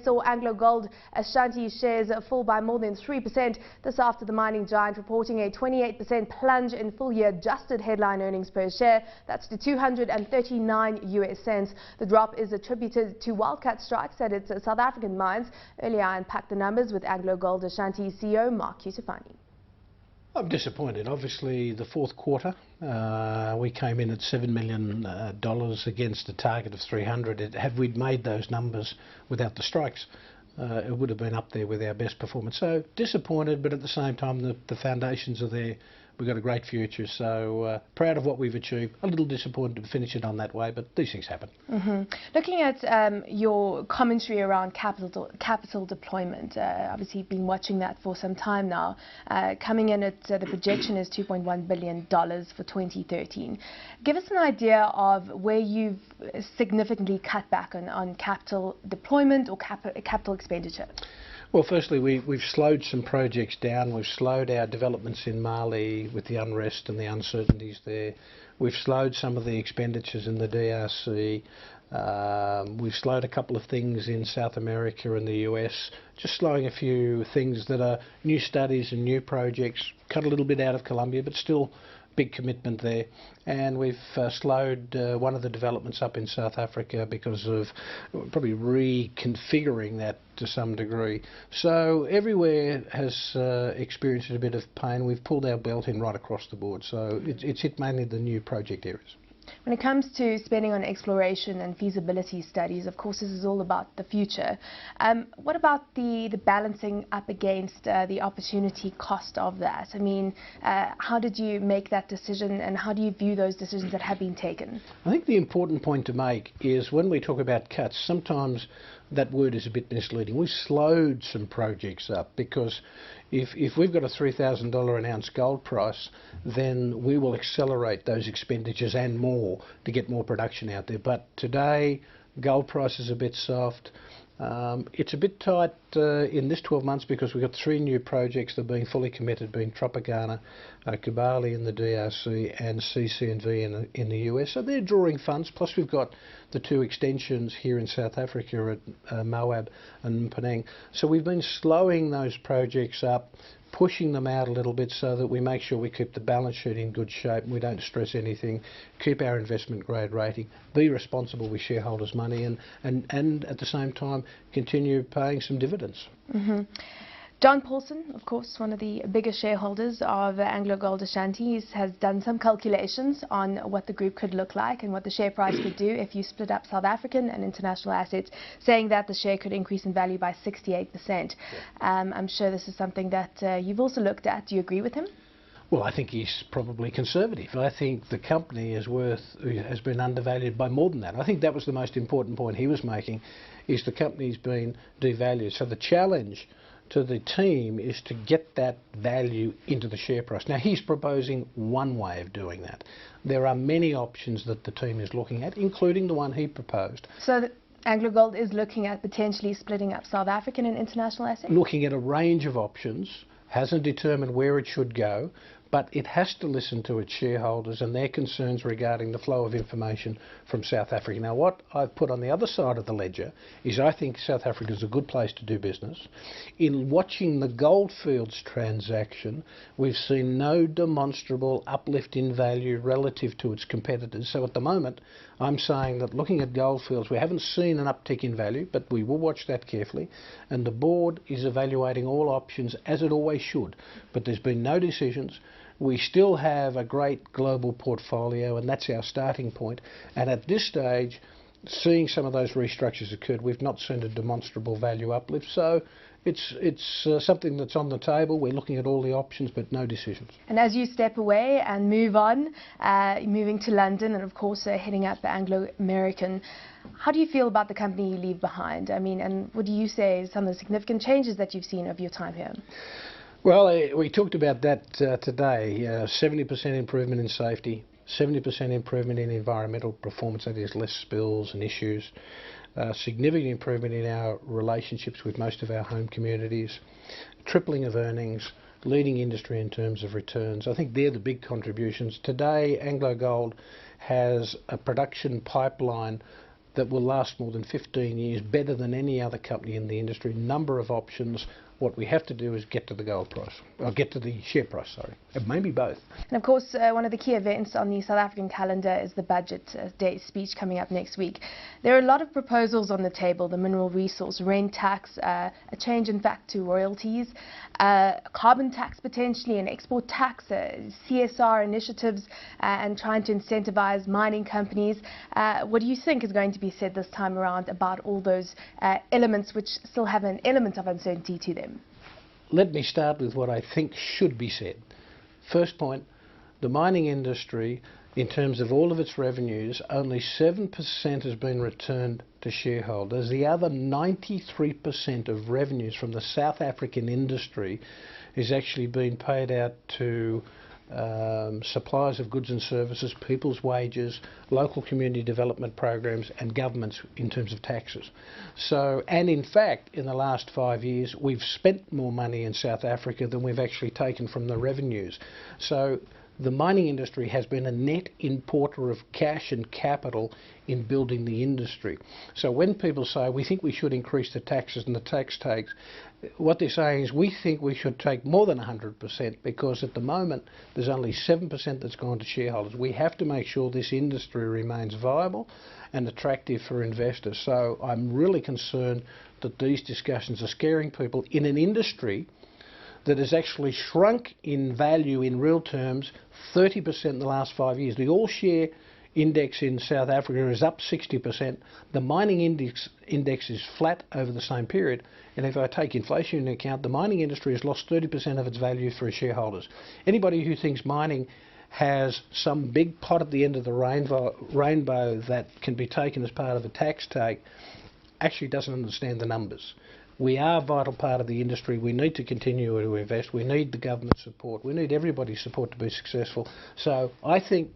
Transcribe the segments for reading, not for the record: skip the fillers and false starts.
Saw AngloGold Ashanti shares fall by more than 3% this after the mining giant reporting a 28% plunge in full-year adjusted headline earnings per share. That's to 239 US cents. The drop is attributed to wildcat strikes at its South African mines. Earlier I unpacked the numbers with AngloGold Ashanti CEO Mark Cutifani. I'm disappointed. Obviously, the fourth quarter, we came in at $7 million against a target of 300. Had we made those numbers without the strikes, it would have been up there with our best performance. So disappointed, but at the same time, the foundations are there. We've got a great future, so proud of what we've achieved. A little disappointed to finish it on that way, but these things happen. Looking at your commentary around capital deployment, obviously you've been watching that for some time now. Coming in at the projection is $2.1 billion for 2013. Give us an idea of where you've significantly cut back on capital deployment or capital expenditure. Well, firstly, we've slowed some projects down. We've slowed our developments in Mali with the unrest and the uncertainties there. We've slowed some of the expenditures in the DRC. We've slowed a couple of things in South America and the US, just slowing a few things that are new studies and new projects. Cut a little bit out of Colombia, but still big commitment there. And we've slowed one of the developments up in South Africa because of probably reconfiguring that to some degree. So everywhere has experienced a bit of pain. We've pulled our belt in right across the board. So it's hit mainly the new project areas. When it comes to spending on exploration and feasibility studies, of course, this is all about the future. What about the balancing up against the opportunity cost of that? I mean, how did you make that decision, and how do you view those decisions that have been taken? I think the important point to make is when we talk about cuts, sometimes that word is a bit misleading. We've slowed some projects up because if we've got a $3,000 an ounce gold price, then we will accelerate those expenditures and more to get more production out there. But today, gold price is a bit soft. It's a bit tight in this 12 months because we've got 3 new projects that are being fully committed, being Tropicana, Kibali in the DRC and CC&V in the US. So they're drawing funds, plus we've got the 2 extensions here in South Africa at Moab and Penang. So we've been slowing those projects up, pushing them out a little bit so that we make sure we keep the balance sheet in good shape and we don't stress anything, keep our investment grade rating, be responsible with shareholders' money and at the same time continue paying some dividends. John Paulson, of course, one of the biggest shareholders of AngloGold Ashanti, has done some calculations on what the group could look like and what the share price could do if you split up South African and international assets, saying that the share could increase in value by 68%. I'm sure this is something that you've also looked at. Do you agree with him? Well, I think he's probably conservative. I think the company has been undervalued by more than that. I think that was the most important point he was making, is the company's been devalued. So the challenge to the team is to get that value into the share price. Now, he's proposing one way of doing that. There are many options that the team is looking at, including the one he proposed. So AngloGold is looking at potentially splitting up South African and international assets? Looking at a range of options, hasn't determined where it should go, but it has to listen to its shareholders and their concerns regarding the flow of information from South Africa. Now, what I've put on the other side of the ledger is I think South Africa is a good place to do business. In watching the Goldfields transaction, we've seen no demonstrable uplift in value relative to its competitors. So at the moment, I'm saying that looking at Goldfields, we haven't seen an uptick in value, but we will watch that carefully. And the board is evaluating all options, as it always should. But there's been no decisions. We still have a great global portfolio, and that's our starting point. And at this stage, seeing some of those restructures occurred, we've not seen a demonstrable value uplift. So it's something that's on the table. We're looking at all the options, but no decisions. And as you step away and move on, moving to London and of course heading up the Anglo American, how do you feel about the company you leave behind? I mean, and what do you say is some of the significant changes that you've seen over your time here? Well, we talked about that today. 70% improvement in safety, 70% improvement in environmental performance, that is less spills and issues, significant improvement in our relationships with most of our home communities, tripling of earnings, leading industry in terms of returns. I think they're the big contributions. Today, AngloGold has a production pipeline that will last more than 15 years, better than any other company in the industry. Number of options. What we have to do is get to the gold price, or get to the share price, sorry. Maybe both. And of course, one of the key events on the South African calendar is the budget day speech coming up next week. There are a lot of proposals on the table: the mineral resource rent tax, a change in fact to royalties, carbon tax potentially, an export tax, CSR initiatives, and trying to incentivize mining companies. What do you think is going to be said this time around about all those elements which still have an element of uncertainty to them? Let me start with what I think should be said. First point, the mining industry, in terms of all of its revenues, only 7% has been returned to shareholders. The other 93% of revenues from the South African industry is actually being paid out to suppliers of goods and services, people's wages, local community development programs, and governments in terms of taxes. So, and in fact, in the last 5 years, we've spent more money in South Africa than we've actually taken from the revenues. So the mining industry has been a net importer of cash and capital in building the industry. So when people say we think we should increase the taxes and the tax takes, what they're saying is we think we should take more than 100%, because at the moment there's only 7% that's gone to shareholders. We have to make sure this industry remains viable and attractive for investors. So I'm really concerned that these discussions are scaring people in an industry that has actually shrunk in value in real terms 30% in the last 5 years. The all-share index in South Africa is up 60%. The mining index is flat over the same period. And if I take inflation into account, the mining industry has lost 30% of its value for its shareholders. Anybody who thinks mining has some big pot at the end of the rainbow that can be taken as part of a tax take actually doesn't understand the numbers. We are a vital part of the industry. We need to continue to invest. We need the government support. We need everybody's support to be successful. So I think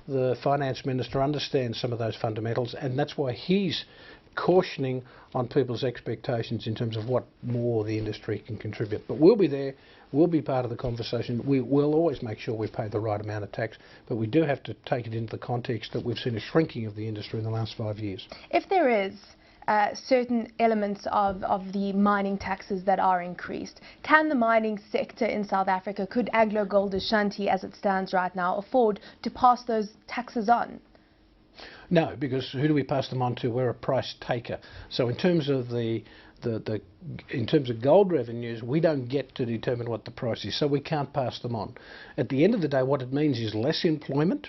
the Finance Minister understands some of those fundamentals, and that's why he's cautioning on people's expectations in terms of what more the industry can contribute. But we'll be there. We'll be part of the conversation. We will always make sure we pay the right amount of tax, but we do have to take it into the context that we've seen a shrinking of the industry in the last 5 years. If there is certain elements of the mining taxes that are increased, can the mining sector in South Africa, could AngloGold Ashanti as it stands right now, afford to pass those taxes on? No, because who do we pass them on to? We're a price taker. So in terms of in terms of gold revenues, we don't get to determine what the price is, so we can't pass them on. At the end of the day, what it means is less employment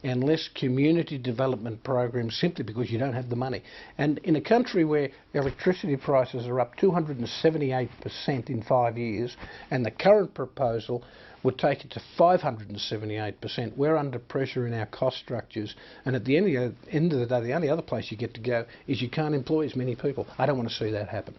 and less community development programs, simply because you don't have the money. And in a country where electricity prices are up 278% in 5 years, and the current proposal would take it to 578%, we're under pressure in our cost structures. And at the end of the day, the only other place you get to go is you can't employ as many people. I don't want to see that happen.